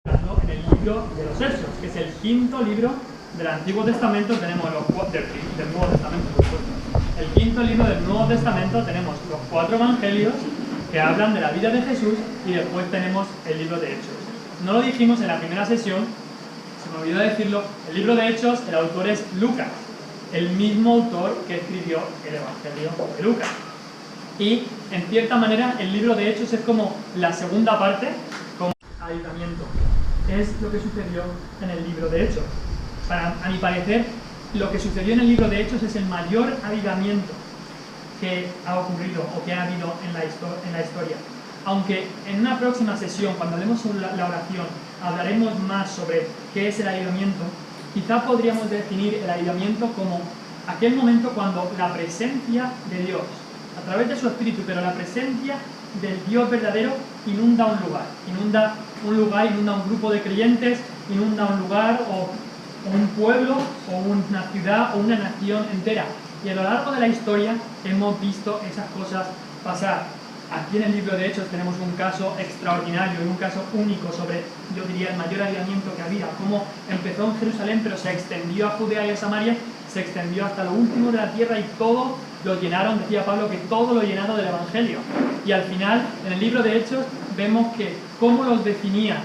en el libro de los Hechos, que es el quinto libro del Antiguo Testamento. Tenemos del Nuevo Testamento, por supuesto. El quinto libro del Nuevo Testamento tenemos los 4 evangelios que hablan de la vida de Jesús, y después tenemos el libro de Hechos. No lo dijimos en la primera sesión, se me olvidó decirlo. El libro de Hechos, el autor es Lucas, el mismo autor que escribió el Evangelio de Lucas. Y en cierta manera el libro de Hechos es como la segunda parte, como avivamiento. Es lo que sucedió en el libro de Hechos. A mi parecer, lo que sucedió en el libro de Hechos es el mayor avivamiento que ha ocurrido o que ha habido en la historia. Aunque en una próxima sesión, cuando hablemos sobre la oración, hablaremos más sobre qué es el avivamiento, quizá podríamos definir el avivamiento como aquel momento cuando la presencia de Dios, a través de su Espíritu, pero la presencia del Dios verdadero inunda un lugar, inunda un grupo de creyentes, inunda un lugar o un pueblo o una ciudad o una nación entera. Y a lo largo de la historia hemos visto esas cosas pasar. Aquí en el libro de Hechos tenemos un caso extraordinario y un caso único sobre, yo diría, el mayor avivamiento que había, cómo empezó en Jerusalén pero se extendió a Judea y a Samaria, se extendió hasta lo último de la tierra, y todo lo llenaron, decía Pablo, que todo lo llenaron del Evangelio. Y al final, en el libro de Hechos, vemos que cómo los definía,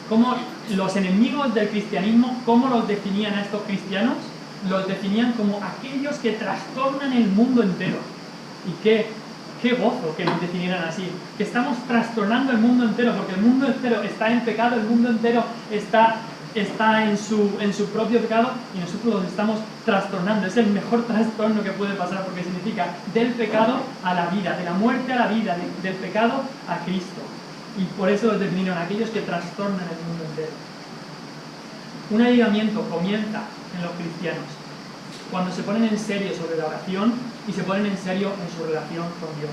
cómo los enemigos del cristianismo, cómo los definían a estos cristianos, los definían como aquellos que trastornan el mundo entero. Y qué gozo que nos definieran así, que estamos trastornando el mundo entero, porque el mundo entero está en pecado, el mundo entero está en su propio pecado, y nosotros los estamos trastornando. Es el mejor trastorno que puede pasar, porque significa del pecado a la vida, de la muerte a la vida, del pecado a Cristo. Y por eso los definieron aquellos que trastornan el mundo entero. Un avivamiento comienza en los cristianos cuando se ponen en serio sobre la oración y se ponen en serio en su relación con Dios.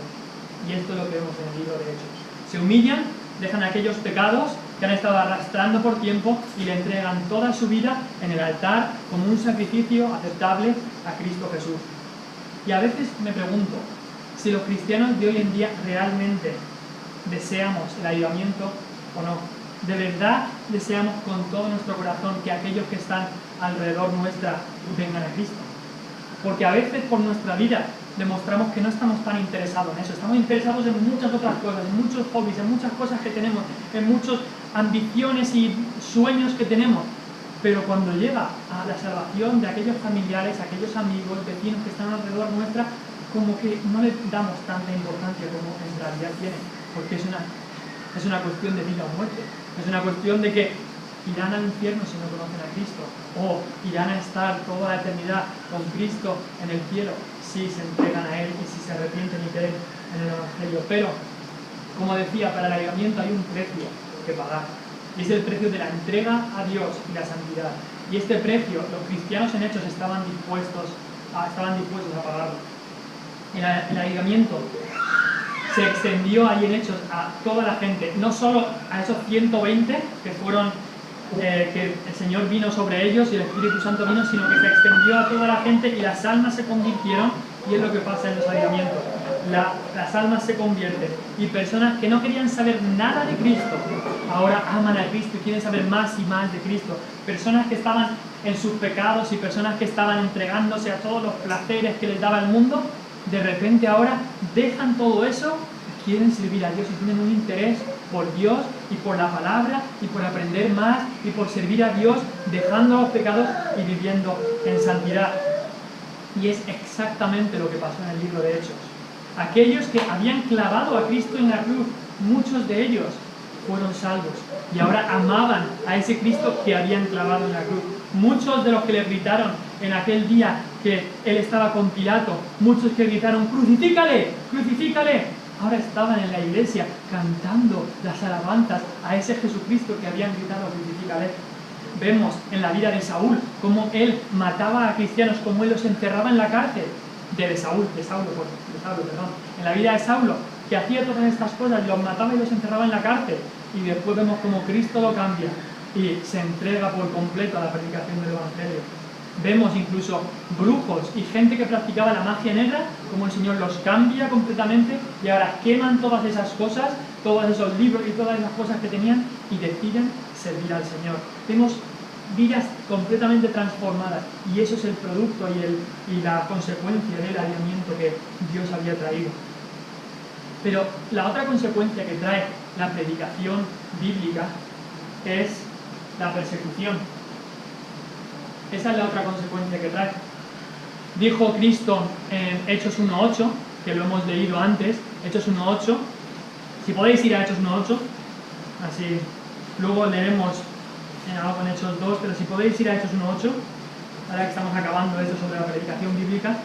Y esto es lo que vemos en el libro de Hechos. Se humillan, dejan aquellos pecados que han estado arrastrando por tiempo y le entregan toda su vida en el altar como un sacrificio aceptable a Cristo Jesús. Y a veces me pregunto si los cristianos de hoy en día realmente deseamos el avivamiento o no. De verdad deseamos con todo nuestro corazón que aquellos que están alrededor nuestra vengan a Cristo. Porque a veces por nuestra vida demostramos que no estamos tan interesados en eso. Estamos interesados en muchas otras cosas, en muchos hobbies, en muchas cosas que tenemos, en muchas ambiciones y sueños que tenemos. Pero cuando llega a la salvación de aquellos familiares, aquellos amigos, vecinos que están alrededor nuestra, como que no le damos tanta importancia como en realidad tiene. Porque es una cuestión de vida o muerte. Es una cuestión de que irán al infierno si no conocen a Cristo, o irán a estar toda la eternidad con Cristo en el cielo si se entregan a Él y si se arrepienten y creen en el Evangelio. Pero, como decía, para el avivamiento hay un precio que pagar, y es el precio de la entrega a Dios y la santidad. Y este precio los cristianos en Hechos estaban dispuestos a pagarlo. El avivamiento se extendió ahí en Hechos a toda la gente, no solo a esos 120 que fueron, que el Señor vino sobre ellos y el Espíritu Santo vino, sino que se extendió a toda la gente y las almas se convirtieron. Y es lo que pasa en los avivamientos. Las almas se convierten, y personas que no querían saber nada de Cristo ahora aman a Cristo y quieren saber más y más de Cristo. Personas que estaban en sus pecados y personas que estaban entregándose a todos los placeres que les daba el mundo, de repente ahora dejan todo eso y quieren servir a Dios y tienen un interés por Dios y por la palabra y por aprender más y por servir a Dios, dejando los pecados y viviendo en santidad. Y es exactamente lo que pasó en el libro de Hechos. Aquellos que habían clavado a Cristo en la cruz, muchos de ellos fueron salvos y ahora amaban a ese Cristo que habían clavado en la cruz. Muchos de los que le gritaron en aquel día que Él estaba con Pilato, muchos que gritaron ¡crucifícale! ¡Crucifícale!, ahora estaban en la iglesia cantando las alabanzas a ese Jesucristo que habían gritado ¡crucifícale! Vemos en la vida de Saúl cómo él mataba a cristianos, cómo él los encerraba en la cárcel. De Saulo, perdón. En la vida de Saulo, que hacía todas estas cosas, los mataba y los encerraba en la cárcel. Y después vemos cómo Cristo lo cambia y se entrega por completo a la predicación del Evangelio. Vemos incluso brujos y gente que practicaba la magia negra, como el Señor los cambia completamente y ahora queman todas esas cosas, todos esos libros y todas esas cosas que tenían, y deciden servir al Señor. Vemos vidas completamente transformadas y eso es el producto y la consecuencia del avivamiento que Dios había traído. Pero la otra consecuencia que trae la predicación bíblica es la persecución. Esa es la otra consecuencia que trae. Dijo Cristo en Hechos 1.8, que lo hemos leído antes, Hechos 1.8. Si podéis ir a Hechos 1.8, así luego leeremos algo en Hechos 2, pero si podéis ir a Hechos 1.8, ahora que estamos acabando esto sobre la predicación bíblica.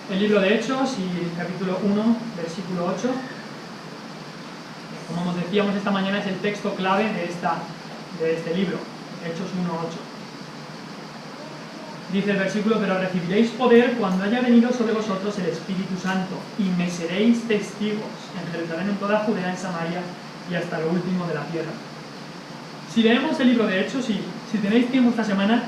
El libro de Hechos y capítulo 1, versículo 8. Como nos decíamos esta mañana, es el texto clave de este libro, Hechos 1.8. Dice el versículo: pero recibiréis poder cuando haya venido sobre vosotros el Espíritu Santo, y me seréis testigos en Jerusalén, en toda Judea, en Samaria y hasta lo último de la tierra. Si leemos el libro de Hechos, y si tenéis tiempo esta semana,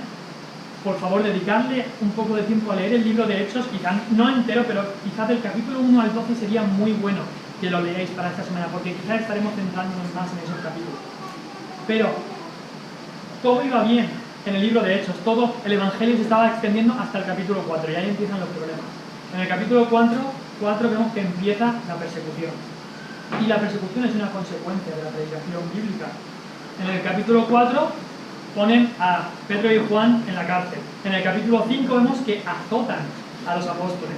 por favor, dedicarle un poco de tiempo a leer el libro de Hechos, quizás no entero, pero quizás del capítulo 1 al 12 sería muy bueno que lo leáis para esta semana, porque quizás estaremos centrándonos más en esos capítulos. Pero todo iba bien en el libro de Hechos, todo el Evangelio se estaba extendiendo hasta el capítulo 4, y ahí empiezan los problemas. En el capítulo 4 vemos que empieza la persecución, y la persecución es una consecuencia de la predicación bíblica. En el capítulo 4 ponen a Pedro y Juan en la cárcel. En el capítulo 5 vemos que azotan a los apóstoles.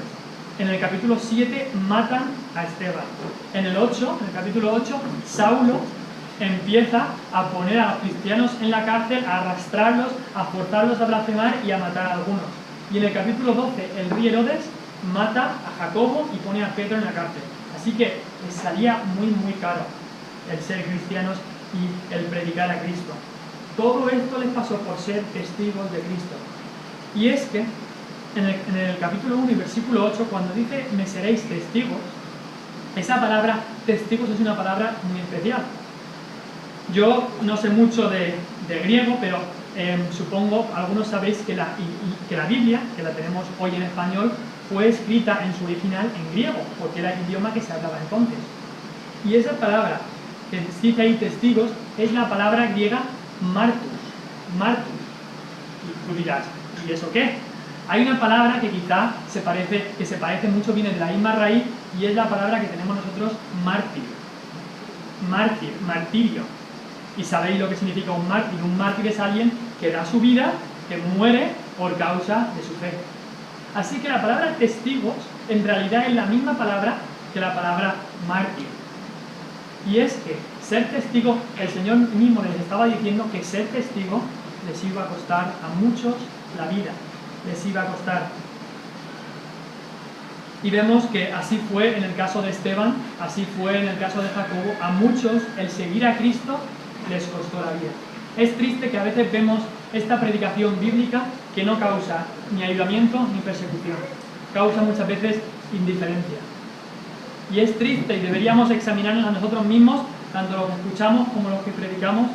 En el capítulo 7 matan a Esteban. En el capítulo 8, Saulo empieza a poner a los cristianos en la cárcel, a arrastrarlos, a forzarlos a blasfemar y a matar a algunos. Y en el capítulo 12, el rey Herodes mata a Jacobo y pone a Pedro en la cárcel. Así que les salía muy caro el ser cristianos y el predicar a Cristo. Todo esto les pasó por ser testigos de Cristo. Y es que en el capítulo 1 y versículo 8, cuando dice me seréis testigos, esa palabra testigos es una palabra muy especial. Yo no sé mucho de griego, pero supongo, algunos sabéis que la Biblia, que la tenemos hoy en español, fue escrita en su original en griego, porque era el idioma que se hablaba entonces. Y esa palabra que dice ahí testigos es la palabra griega martus. Y tú dirás, ¿y eso qué? Hay una palabra que quizá se parece mucho, viene de la misma raíz, y es la palabra que tenemos nosotros martirio. Y sabéis lo que significa un mártir. Un mártir es alguien que da su vida, que muere por causa de su fe. Así que la palabra testigos en realidad es la misma palabra que la palabra mártir. Y es que ser testigo, el Señor mismo les estaba diciendo que ser testigo les iba a costar a muchos la vida, les iba a costar. Y vemos que así fue en el caso de Esteban, así fue en el caso de Jacobo. A muchos el seguir a Cristo les costó la vida. Es triste que a veces vemos esta predicación bíblica que no causa ni ayudamiento ni persecución, causa muchas veces indiferencia. Y es triste, y deberíamos examinarnos a nosotros mismos, tanto los que escuchamos como los que predicamos,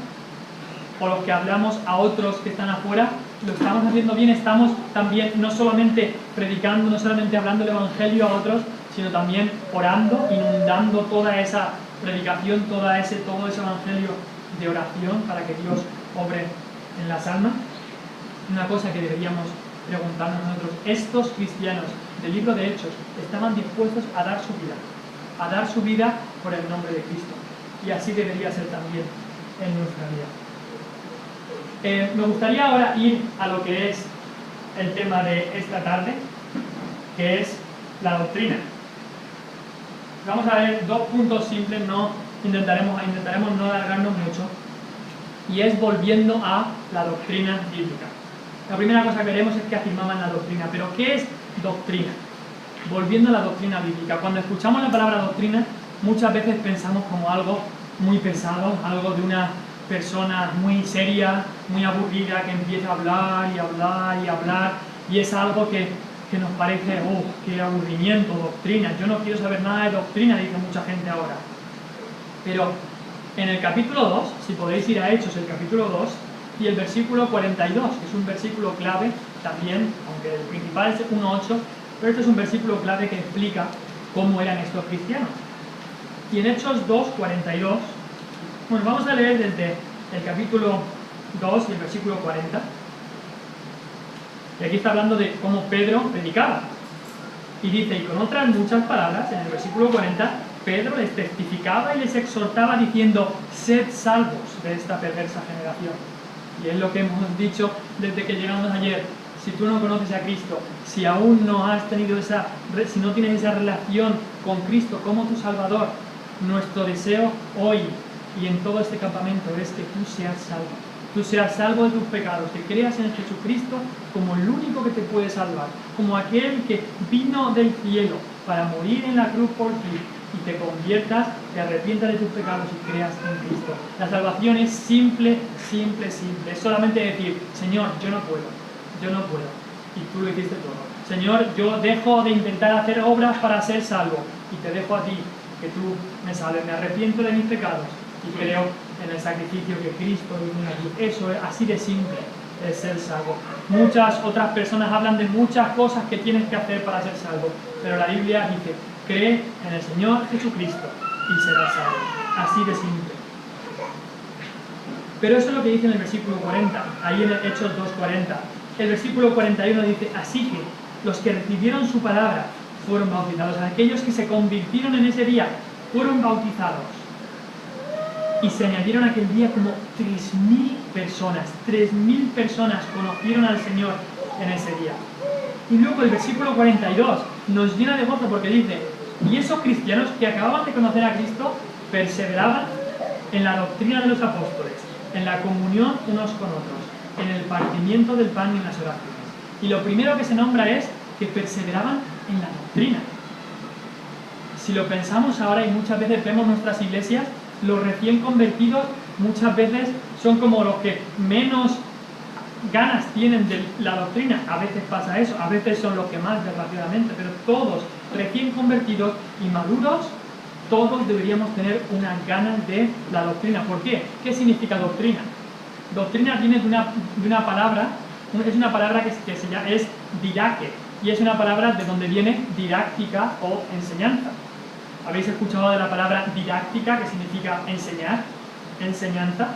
o los que hablamos a otros que están afuera. ¿Lo estamos haciendo bien? Estamos también no solamente predicando, no solamente hablando el Evangelio a otros, sino también orando, inundando toda esa predicación, todo ese Evangelio de oración para que Dios obre en las almas. Una cosa que deberíamos preguntarnos nosotros: estos cristianos del libro de Hechos estaban dispuestos a dar su vida por el nombre de Cristo, y así debería ser también en nuestra vida. Me gustaría ahora ir a lo que es el tema de esta tarde, que es la doctrina. Vamos a ver dos puntos simples, intentaremos no alargarnos mucho, y es volviendo a la doctrina bíblica. La primera cosa que veremos es que afirmaban la doctrina. ¿Pero qué es doctrina? Volviendo a la doctrina bíblica. Cuando escuchamos la palabra doctrina, muchas veces pensamos como algo muy pesado, algo de una persona muy seria, muy aburrida, que empieza a hablar, y es algo que nos parece, qué aburrimiento, doctrina. Yo no quiero saber nada de doctrina, dice mucha gente ahora. Pero en el capítulo 2, si podéis ir a Hechos, el capítulo 2, y el versículo 42, que es un versículo clave también, aunque el principal es 1.8, pero este es un versículo clave que explica cómo eran estos cristianos. Y en Hechos 2.42 Bueno, vamos a leer desde el capítulo 2 y el versículo 40. Y aquí está hablando de cómo Pedro predicaba. Y dice, y con otras muchas palabras, en el versículo 40, Pedro les testificaba y les exhortaba diciendo, sed salvos de esta perversa generación. Y es lo que hemos dicho desde que llegamos ayer. Si tú no conoces a Cristo, si aún no has tenido si no tienes esa relación con Cristo como tu Salvador, nuestro deseo hoy y en todo este campamento es que tú seas salvo. Tú seas salvo de tus pecados, que creas en Jesucristo como el único que te puede salvar, como aquel que vino del cielo para morir en la cruz por ti, y te conviertas, te arrepientas de tus pecados y creas en Cristo. La salvación es simple, simple, simple. Es solamente decir, Señor, yo no puedo, y tú lo hiciste todo. Señor, yo dejo de intentar hacer obras para ser salvo, y te dejo a ti, que tú me salves. Me arrepiento de mis pecados y creo en el sacrificio que Cristo vino aquí. Eso es así de simple, es ser salvo. Muchas otras personas hablan de muchas cosas que tienes que hacer para ser salvo, pero la Biblia dice, cree en el Señor Jesucristo y serás salvo. Así de simple. Pero eso es lo que dice en el versículo 40, ahí en el Hechos 2:40. El versículo 41 dice, así que los que recibieron su palabra fueron bautizados. Aquellos que se convirtieron en ese día fueron bautizados. Y se añadieron aquel día como 3.000 personas. 3.000 personas conocieron al Señor en ese día. Y luego el versículo 42 nos llena de gozo porque dice, y esos cristianos que acababan de conocer a Cristo perseveraban en la doctrina de los apóstoles, en la comunión unos con otros, en el partimiento del pan y en las oraciones. Y lo primero que se nombra es que perseveraban en la doctrina. Si lo pensamos ahora y muchas veces vemos nuestras iglesias, los recién convertidos muchas veces son como los que menos ganas tienen de la doctrina. A veces pasa eso, a veces son los que más desgraciadamente, pero todos recién convertidos y maduros, todos deberíamos tener unas ganas de la doctrina. ¿Por qué? ¿Qué significa doctrina? Doctrina viene de una palabra, es una palabra que es didaque, y es una palabra de donde viene didáctica o enseñanza. ¿Habéis escuchado de la palabra didáctica, que significa enseñar, enseñanza?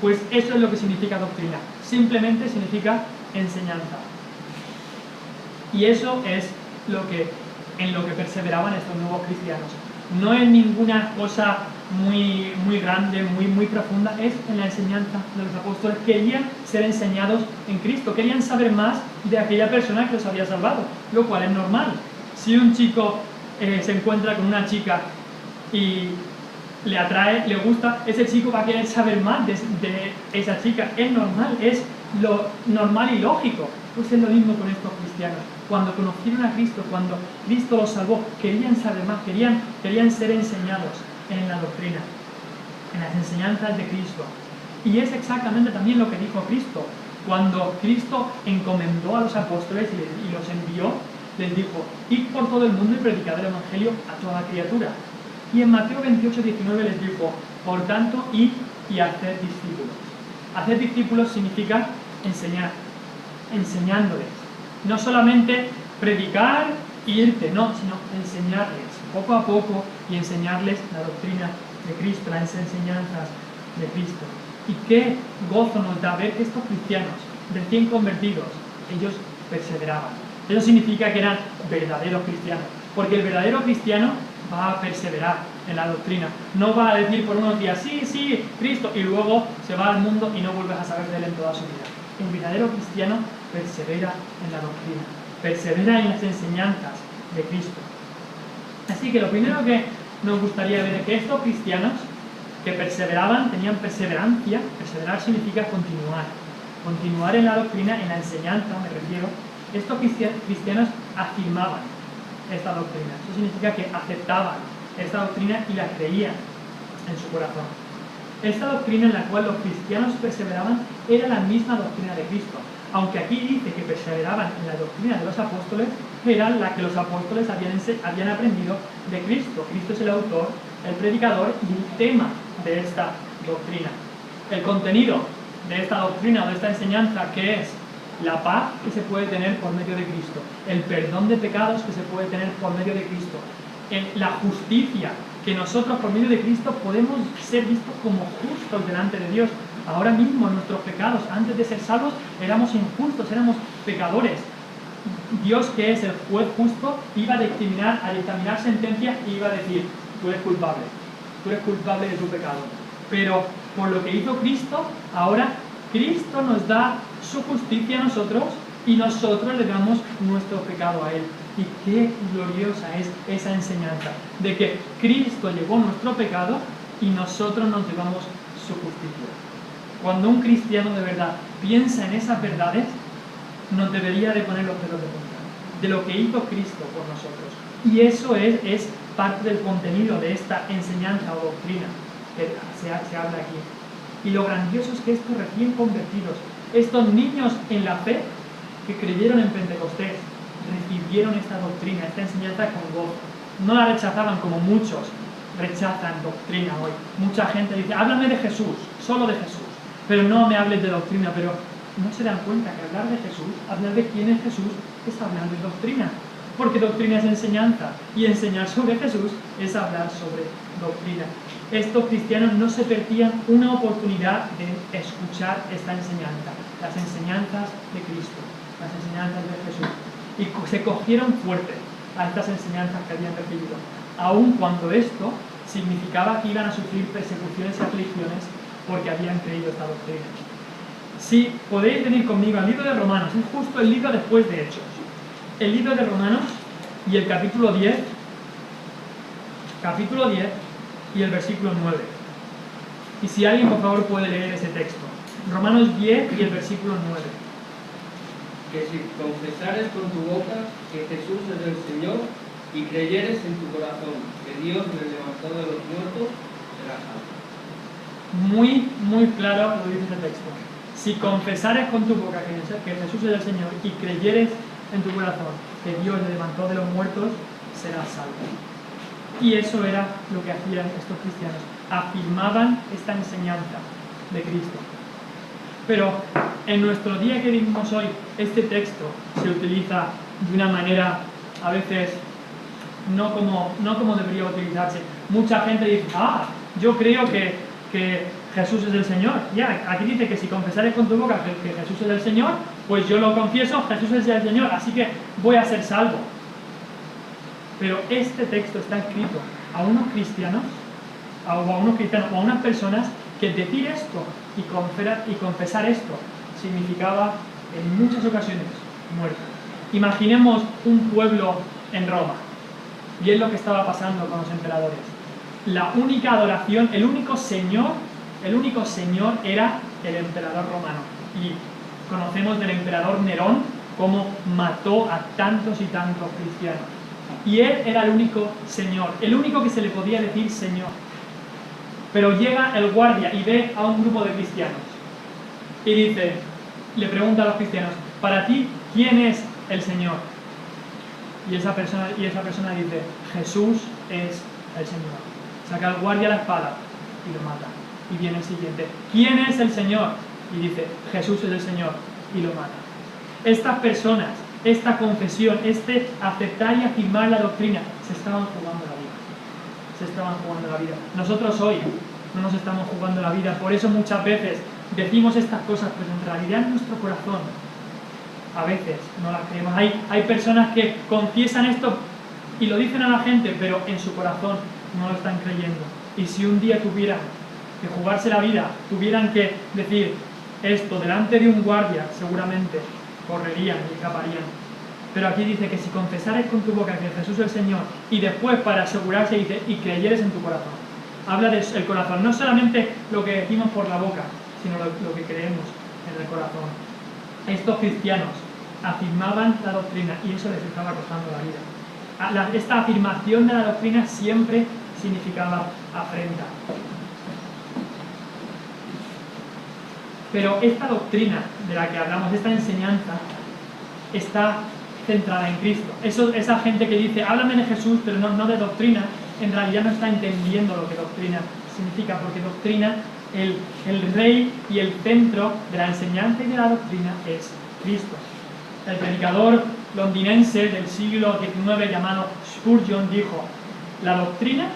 Pues eso es lo que significa doctrina. Simplemente significa enseñanza. Y eso es en lo que perseveraban estos nuevos cristianos. No es ninguna cosa muy grande, muy profunda, es en la enseñanza de los apóstoles. Querían ser enseñados en Cristo, querían saber más de aquella persona que los había salvado, lo cual es normal. Si un chico se encuentra con una chica y le atrae, le gusta, ese chico va a querer saber más de esa chica. Es normal, es lo normal y lógico. Pues es lo mismo con estos cristianos. Cuando conocieron a Cristo, cuando Cristo los salvó, querían saber más, querían ser enseñados en la doctrina, en las enseñanzas de Cristo. Y es exactamente también lo que dijo Cristo. Cuando Cristo encomendó a los apóstoles y los envió, les dijo, id por todo el mundo y predicad el Evangelio a toda criatura. Y en Mateo 28:19 les dijo, por tanto, id y haced discípulos. Hacer discípulos significa enseñar, enseñándoles. No solamente predicar e irte, no, sino enseñarles poco a poco y enseñarles la doctrina de Cristo, las enseñanzas de Cristo. Y qué gozo nos da ver que estos cristianos, recién convertidos, ellos perseveraban. Eso significa que eran verdaderos cristianos, porque el verdadero cristiano va a perseverar en la doctrina. No va a decir por unos días, sí, Cristo, y luego se va al mundo y no vuelves a saber de él en toda su vida. El verdadero cristiano persevera en la doctrina, persevera en las enseñanzas de Cristo. Así que lo primero que nos gustaría ver es que estos cristianos que perseveraban, tenían perseverancia. Perseverar significa continuar en la doctrina, en la enseñanza, me refiero. Estos cristianos afirmaban esta doctrina. Eso significa que aceptaban esta doctrina y la creían en su corazón. Esta doctrina en la cual los cristianos perseveraban era la misma doctrina de Cristo. Aunque aquí dice que perseveraban en la doctrina de los apóstoles, era la que los apóstoles habían aprendido de Cristo. Cristo es el autor, el predicador y el tema de esta doctrina. El contenido de esta doctrina o de esta enseñanza, que es la paz que se puede tener por medio de Cristo, el perdón de pecados que se puede tener por medio de Cristo, la justicia que nosotros por medio de Cristo podemos ser vistos como justos delante de Dios. Ahora mismo nuestros pecados, antes de ser salvos, éramos injustos, éramos pecadores. Dios, que es el juez justo, iba a dictaminar sentencias y iba a decir, tú eres culpable de tu pecado. Pero por lo que hizo Cristo, ahora Cristo nos da su justicia a nosotros y nosotros le damos nuestro pecado a Él. Y qué gloriosa es esa enseñanza de que Cristo llevó nuestro pecado y nosotros nos llevamos su justicia. Cuando un cristiano de verdad piensa en esas verdades, nos debería de poner los pelos de punta de lo que hizo Cristo por nosotros. Y eso es parte del contenido de esta enseñanza o doctrina que se habla aquí. Y lo grandioso es que estos recién convertidos, estos niños en la fe que creyeron en Pentecostés, recibieron esta doctrina, esta enseñanza con gozo. No la rechazaban como muchos rechazan doctrina hoy. Mucha gente dice, háblame de Jesús, solo de Jesús, pero no me hables de doctrina. Pero no se dan cuenta que hablar de Jesús, hablar de quién es Jesús, es hablar de doctrina. Porque doctrina es enseñanza, y enseñar sobre Jesús es hablar sobre doctrina. Estos cristianos no se perdían una oportunidad de escuchar esta enseñanza, las enseñanzas de Cristo, las enseñanzas de Jesús. Y se cogieron fuerte a estas enseñanzas que habían recibido, aun cuando esto significaba que iban a sufrir persecuciones y aflicciones porque habían creído esta doctrina. Si podéis venir conmigo al libro de Romanos, es justo el libro después de Hechos. El libro de Romanos y el capítulo 10 y el versículo 9. Y si alguien por favor puede leer ese texto. Romanos 10 y el versículo 9. Que si confesares con tu boca que Jesús es el Señor y creyeres en tu corazón que Dios le levantó de los muertos, serás salvo. Muy, muy claro lo dice ese texto. Si confesares con tu boca que Jesús es el Señor y creyeres en tu corazón que Dios le levantó de los muertos, serás salvo. Y eso era lo que hacían estos cristianos. Afirmaban esta enseñanza de Cristo. Pero en nuestro día que vivimos hoy, este texto se utiliza de una manera a veces no como debería utilizarse. Mucha gente dice, yo creo que Jesús es el Señor. Ya, aquí dice que si confesares con tu boca que Jesús es el Señor, pues yo lo confieso, Jesús es el Señor, así que voy a ser salvo. Pero este texto está escrito a unos cristianos, o a unas personas que decir esto y confesar esto significaba en muchas ocasiones muerte. Imaginemos un pueblo en Roma, y es lo que estaba pasando con los emperadores. La única adoración, el único señor era el emperador romano. Y conocemos del emperador Nerón cómo mató a tantos y tantos cristianos. Y él era el único señor, el único que se le podía decir señor. Pero llega el guardia y ve a un grupo de cristianos y le pregunta a los cristianos, para ti, ¿quién es el Señor? Y esa persona dice, Jesús es el Señor. Saca el guardia la espada y lo mata. Y viene el siguiente, ¿quién es el Señor? Y dice, Jesús es el Señor, y lo mata. Estas personas, esta confesión, este aceptar y afirmar la doctrina, se estaban jugando la vida. Se estaban jugando la vida. Nosotros hoy no nos estamos jugando la vida, por eso muchas veces decimos estas cosas, pero en realidad en nuestro corazón a veces no las creemos. Hay personas que confiesan esto y lo dicen a la gente, pero en su corazón no lo están creyendo. Y si un día tuvieran que jugarse la vida, tuvieran que decir esto delante de un guardia, seguramente correrían y escaparían. Pero aquí dice que si confesares con tu boca que Jesús es el Señor, y después para asegurarse dice, y creyeres en tu corazón. Habla del corazón, no solamente lo que decimos por la boca, sino lo que creemos en el corazón. Estos cristianos afirmaban la doctrina y eso les estaba costando la vida. Esta afirmación de la doctrina siempre significaba afrenta. Pero esta doctrina de la que hablamos, esta enseñanza, está centrada en Cristo. Esa gente que dice, háblame de Jesús, pero no de doctrina, en realidad no está entendiendo lo que doctrina significa, porque doctrina, el rey y el centro de la enseñanza y de la doctrina es Cristo. El predicador londinense del siglo XIX llamado Spurgeon dijo, la doctrina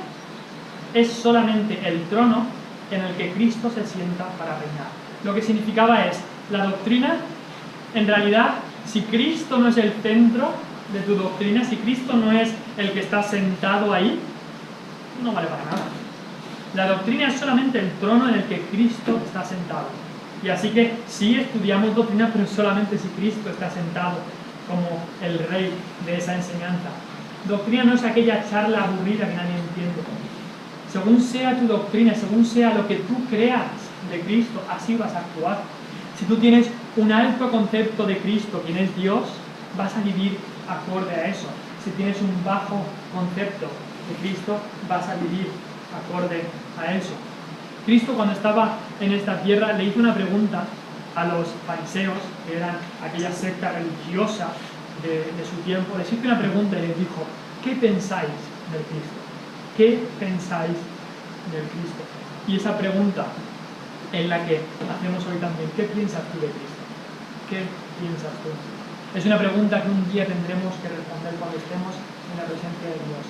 es solamente el trono en el que Cristo se sienta para reinar. Lo que significaba es, la doctrina, en realidad, si Cristo no es el centro de tu doctrina, si Cristo no es el que está sentado ahí, no vale para nada. La doctrina es solamente el trono en el que Cristo está sentado. Y así que sí estudiamos doctrina, pero solamente si Cristo está sentado como el rey de esa enseñanza. Doctrina no es aquella charla aburrida que nadie entiende. Según sea tu doctrina, según sea lo que tú creas de Cristo, así vas a actuar. Si tú tienes un alto concepto de Cristo, quien es Dios, vas a vivir acorde a eso. Si tienes un bajo concepto de Cristo, vas a vivir acorde a eso. Cristo, cuando estaba en esta tierra, le hizo una pregunta a los fariseos, que eran aquella secta religiosa de su tiempo. Les hizo una pregunta y les dijo: ¿qué pensáis del Cristo? ¿Qué pensáis del Cristo? Y esa pregunta es la que hacemos hoy también. ¿Qué piensas tú de Cristo? ¿Qué piensas tú? Es una pregunta que un día tendremos que responder cuando estemos en la presencia de Dios.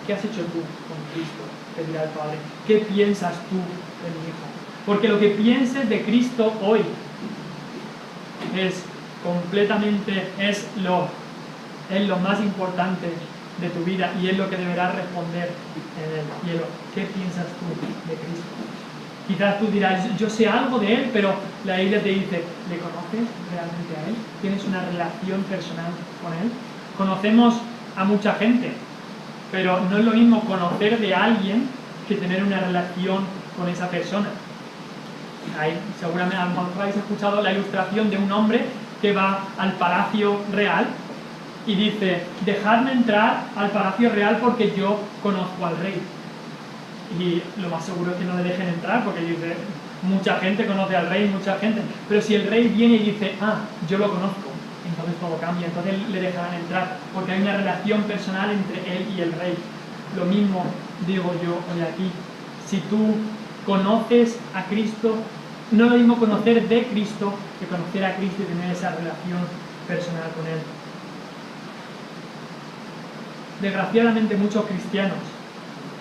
¿Qué has hecho tú con Cristo? Te dirá el Padre. ¿Qué piensas tú de mi Hijo? Porque lo que pienses de Cristo hoy es completamente, es lo más importante de tu vida y es lo que deberás responder en el cielo. ¿Qué piensas tú de Cristo? Quizás tú dirás: yo sé algo de Él, pero la Biblia te dice: ¿le conoces realmente a Él? ¿Tienes una relación personal con Él? Conocemos a mucha gente, pero no es lo mismo conocer de alguien que tener una relación con esa persona. Seguramente a lo mejor habéis escuchado la ilustración de un hombre que va al Palacio Real y dice: dejadme entrar al Palacio Real porque yo conozco al rey. Y lo más seguro es que no le dejen entrar, porque dice: mucha gente conoce al rey, mucha gente. Pero si el rey viene y dice: yo lo conozco, entonces todo cambia, entonces le dejarán entrar, porque hay una relación personal entre él y el rey. Lo mismo digo yo hoy aquí. Si tú conoces a Cristo, no es lo mismo conocer de Cristo que conocer a Cristo y tener esa relación personal con Él. Desgraciadamente muchos cristianos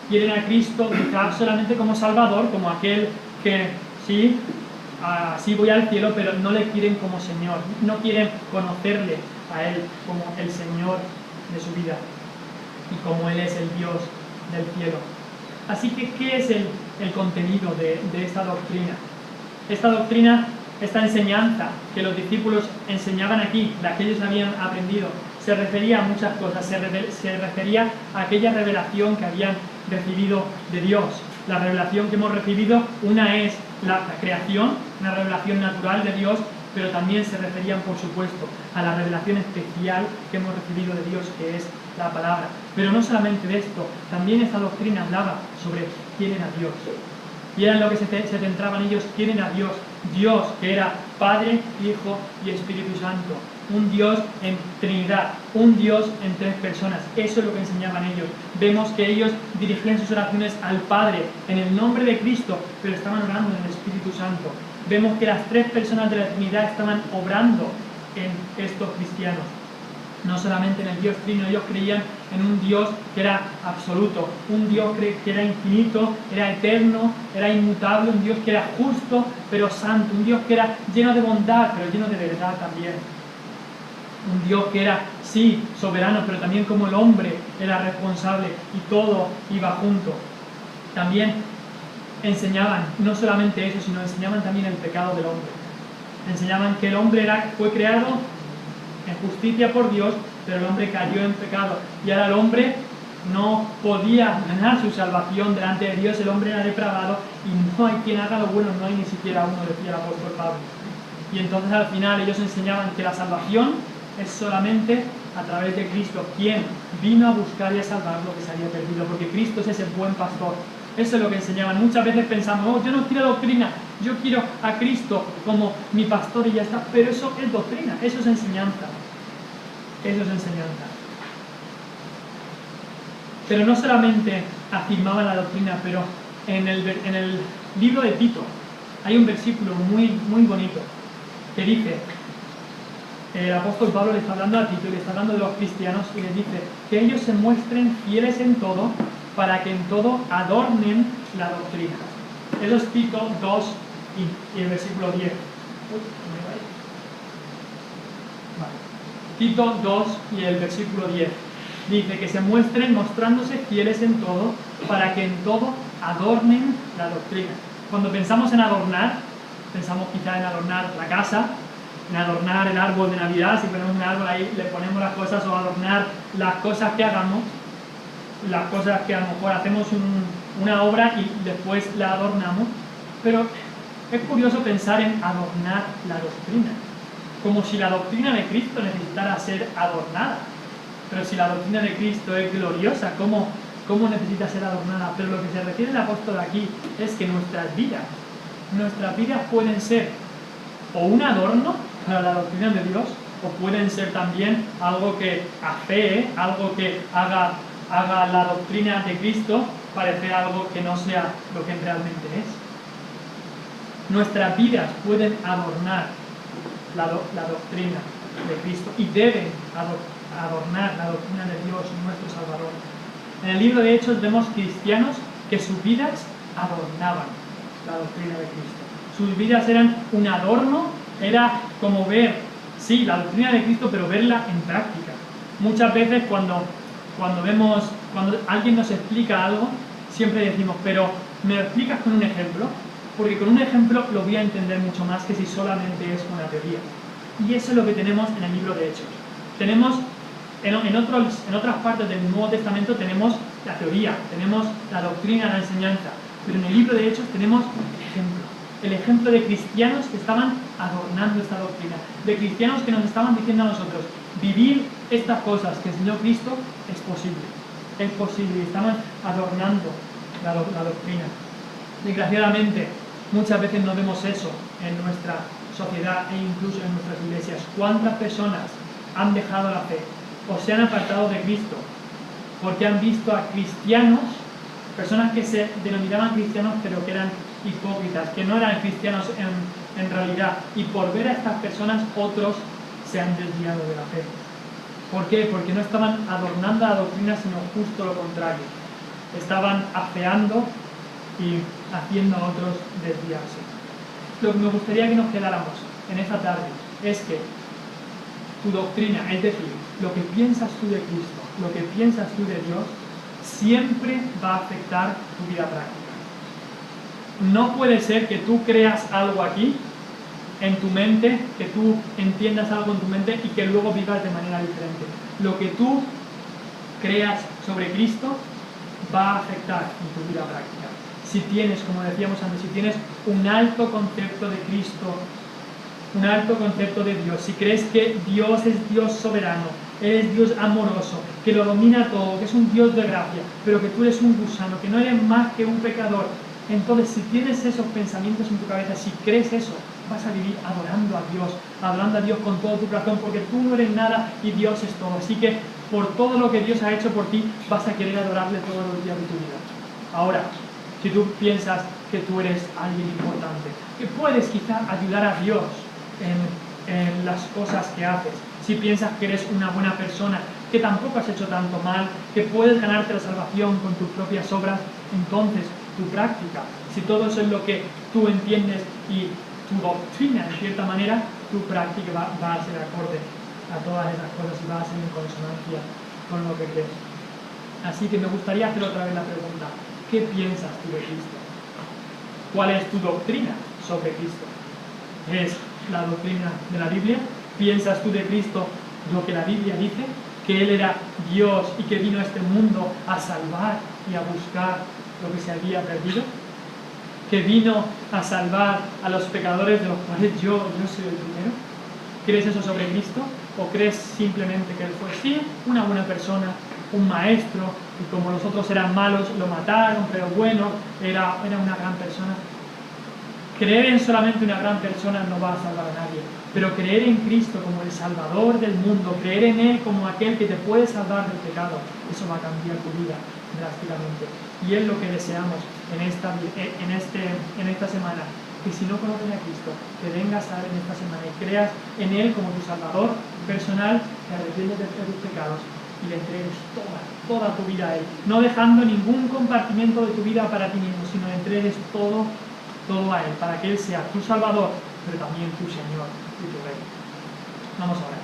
quieren a Cristo quizás solamente como Salvador, como aquel que sí, así voy al cielo, pero no le quieren como Señor, no quieren conocerle a Él como el Señor de su vida y como Él es el Dios del cielo. Así que, ¿qué es el contenido de esta doctrina? Esta doctrina, esta enseñanza que los discípulos enseñaban aquí, la que ellos habían aprendido, se refería a muchas cosas. Se refería a aquella revelación que habían recibido de Dios. La revelación que hemos recibido, una es la creación, una revelación natural de Dios, pero también se referían, por supuesto, a la revelación especial que hemos recibido de Dios, que es la palabra. Pero no solamente de esto, también esta doctrina hablaba sobre quién era Dios. Y era en lo que se centraban ellos: quién era Dios. Dios, que era Padre, Hijo y Espíritu Santo. Un Dios en Trinidad, un Dios en tres personas. Eso es lo que enseñaban ellos. Vemos que ellos dirigían sus oraciones al Padre en el nombre de Cristo, pero estaban orando en el Espíritu Santo. Vemos que las tres personas de la Trinidad estaban obrando en estos cristianos. No solamente en el Dios Trino, ellos creían en un Dios que era absoluto, un Dios que era infinito, era eterno, era inmutable, un Dios que era justo pero santo, un Dios que era lleno de bondad pero lleno de verdad también. Un Dios que era, sí, soberano, pero también como el hombre era responsable y todo iba junto. También enseñaban no solamente eso, sino enseñaban también el pecado del hombre. Enseñaban que el hombre fue creado en justicia por Dios, pero el hombre cayó en pecado y ahora el hombre no podía ganar su salvación delante de Dios. El hombre era depravado y no hay quien haga lo bueno, no hay ni siquiera uno, decía el apóstol Pablo. Y entonces al final ellos enseñaban que la salvación es solamente a través de Cristo, quien vino a buscar y a salvar lo que se había perdido, porque Cristo es ese buen pastor. Eso es lo que enseñaban. Muchas veces pensamos: yo no quiero doctrina, yo quiero a Cristo como mi pastor y ya está. Pero eso es doctrina, eso es enseñanza. Eso es enseñanza. Pero no solamente afirmaban la doctrina, pero en el libro de Tito hay un versículo muy, muy bonito que dice, el apóstol Pablo le está hablando a Tito y le está hablando de los cristianos y les dice que ellos se muestren fieles en todo para que en todo adornen la doctrina. Eso es Tito 2 y el versículo 10. Vale. Tito 2 y el versículo 10. Dice que se muestren mostrándose fieles en todo, para que en todo adornen la doctrina. Cuando pensamos en adornar, pensamos quizá en adornar la casa, en adornar el árbol de Navidad. Si ponemos un árbol ahí, le ponemos las cosas, o adornar las cosas que hagamos, las cosas que a lo mejor hacemos una obra y después la adornamos. Pero es curioso pensar en adornar la doctrina, como si la doctrina de Cristo necesitara ser adornada. Pero si la doctrina de Cristo es gloriosa, ¿cómo necesita ser adornada? Pero lo que se refiere el apóstol aquí es que nuestras vidas pueden ser o un adorno para la doctrina de Dios, o pueden ser también algo que afee, algo que haga la doctrina de Cristo parecer algo que no sea lo que realmente es. Nuestras vidas pueden adornar la doctrina de Cristo y deben adornar la doctrina de Dios, nuestro Salvador. En el libro de Hechos vemos cristianos que sus vidas adornaban la doctrina de Cristo. Sus vidas eran un adorno, era como ver, sí, la doctrina de Cristo, pero verla en práctica. Muchas veces cuando alguien nos explica algo, siempre decimos, pero ¿me lo explicas con un ejemplo? Porque con un ejemplo lo voy a entender mucho más que si solamente es una teoría. Y eso es lo que tenemos en el libro de Hechos. Tenemos, en otras partes del Nuevo Testamento tenemos la teoría, tenemos la doctrina, la enseñanza, pero en el libro de Hechos tenemos el ejemplo de cristianos que estaban adornando esta doctrina, de cristianos que nos estaban diciendo a nosotros, vivir estas cosas que enseñó Cristo es posible, y estaban adornando la doctrina. Desgraciadamente, muchas veces no vemos eso en nuestra sociedad e incluso en nuestras iglesias. ¿Cuántas personas han dejado la fe o se han apartado de Cristo porque han visto a cristianos, personas que se denominaban cristianos pero que eran hipócritas, que no eran cristianos en realidad, y por ver a estas personas otros se han desviado de la fe? ¿Por qué? Porque no estaban adornando la doctrina, sino justo lo contrario. Estaban afeando y haciendo a otros desviarse. Lo que me gustaría que nos quedáramos en esta tarde es que tu doctrina, es decir, lo que piensas tú de Cristo, lo que piensas tú de Dios, siempre va a afectar tu vida práctica. No puede ser que tú creas algo aquí, en tu mente, que tú entiendas algo en tu mente y que luego vivas de manera diferente. Lo que tú creas sobre Cristo va a afectar en tu vida práctica. Si tienes, como decíamos antes, si tienes un alto concepto de Cristo, un alto concepto de Dios, si crees que Dios es Dios soberano, es Dios amoroso, que lo domina todo, que es un Dios de gracia, pero que tú eres un gusano, que no eres más que un pecador, entonces si tienes esos pensamientos en tu cabeza, si crees eso, vas a vivir adorando a Dios con todo tu corazón, porque tú no eres nada y Dios es todo. Así que por todo lo que Dios ha hecho por ti, vas a querer adorarle todos los días de tu vida. Ahora, si tú piensas que tú eres alguien importante, que puedes quizá ayudar a Dios en las cosas que haces, si piensas que eres una buena persona, que tampoco has hecho tanto mal, que puedes ganarte la salvación con tus propias obras, entonces tu práctica, si todo eso es lo que tú entiendes y tu doctrina, en cierta manera, tu práctica va a ser acorde a todas esas cosas y va a ser en consonancia con lo que crees. Así que me gustaría hacer otra vez la pregunta: ¿qué piensas tú de Cristo? ¿Cuál es tu doctrina sobre Cristo? ¿Es la doctrina de la Biblia? ¿Piensas tú de Cristo lo que la Biblia dice? ¿Que Él era Dios y que vino a este mundo a salvar y a buscar lo que se había perdido? ¿Que vino a salvar a los pecadores, de los cuales yo soy el primero? ¿Crees eso sobre Cristo? ¿O crees simplemente que Él fue, sí, una buena persona, un maestro, y como los otros eran malos, lo mataron, pero bueno, era una gran persona? Creer en solamente una gran persona no va a salvar a nadie, pero creer en Cristo como el Salvador del mundo, creer en Él como aquel que te puede salvar del pecado, eso va a cambiar tu vida drásticamente. Y es lo que deseamos en esta semana, que si no conoces a Cristo, que vengas a Él en esta semana y creas en Él como tu Salvador personal, te arrepientes de tus pecados y le entregues toda tu vida a Él, no dejando ningún compartimento de tu vida para ti mismo, sino le entregues todo a Él, para que Él sea tu Salvador, pero también tu Señor y tu Rey. Vamos a orar.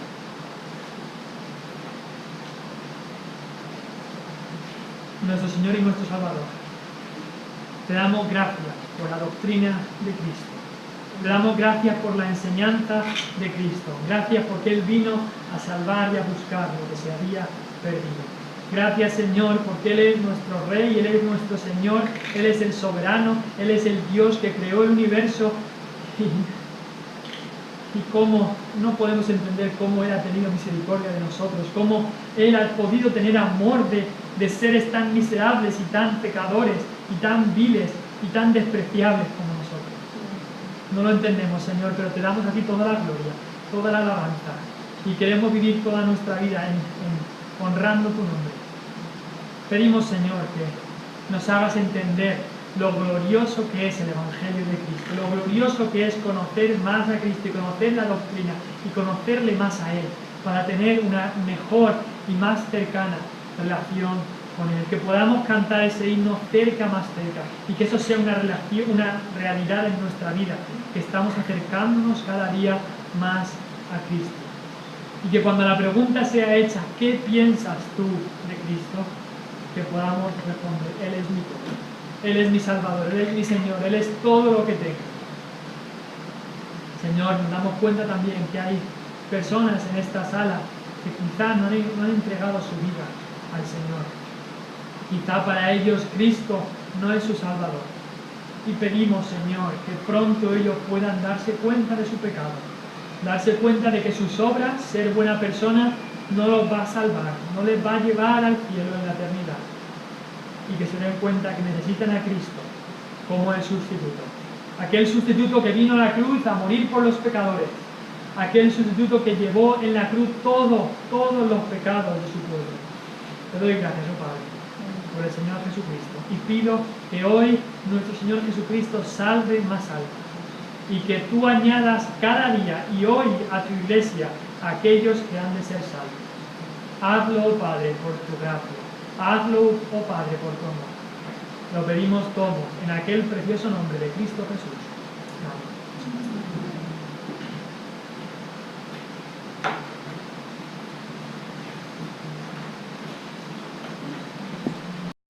Nuestro Señor y nuestro Salvador, te damos gracias por la doctrina de Cristo. Te damos gracias por la enseñanza de Cristo. Gracias porque Él vino a salvar y a buscar lo que se había perdido. Gracias, Señor, porque Él es nuestro Rey, Él es nuestro Señor, Él es el soberano, Él es el Dios que creó el universo. Y cómo no podemos entender cómo Él ha tenido misericordia de nosotros, cómo Él ha podido tener amor de seres tan miserables y tan pecadores y tan viles y tan despreciables como nosotros. No lo entendemos, Señor, pero te damos a ti toda la gloria, toda la alabanza, y queremos vivir toda nuestra vida honrando tu nombre. Pedimos, Señor, que nos hagas entender lo glorioso que es el Evangelio de Cristo, lo glorioso que es conocer más a Cristo y conocer la doctrina y conocerle más a Él, para tener una mejor y más cercana relación con Él, que podamos cantar ese himno más cerca, y que eso sea una realidad en nuestra vida, que estamos acercándonos cada día más a Cristo. Y que cuando la pregunta sea hecha, ¿qué piensas tú de Cristo?, que podamos responder, Él es mi todo, Él es mi Salvador, Él es mi Señor, Él es todo lo que tengo. Señor, nos damos cuenta también que hay personas en esta sala que quizá no han entregado su vida al Señor. Quizá para ellos Cristo no es su Salvador. Y pedimos, Señor, que pronto ellos puedan darse cuenta de su pecado, darse cuenta de que sus obras, ser buena persona, no los va a salvar, no les va a llevar al cielo en la eternidad. Y que se den cuenta que necesitan a Cristo como el sustituto. Aquel sustituto que vino a la cruz a morir por los pecadores. Aquel sustituto que llevó en la cruz todos los pecados de su pueblo. Te doy gracias, oh Padre, por el Señor Jesucristo. Y pido que hoy nuestro Señor Jesucristo salve más almas. Y que tú añadas cada día y hoy a tu iglesia a aquellos que han de ser salvos. Hazlo, oh Padre, por tu gracia. Hazlo, oh Padre, por tu amor. Lo pedimos todo en aquel precioso nombre de Cristo Jesús.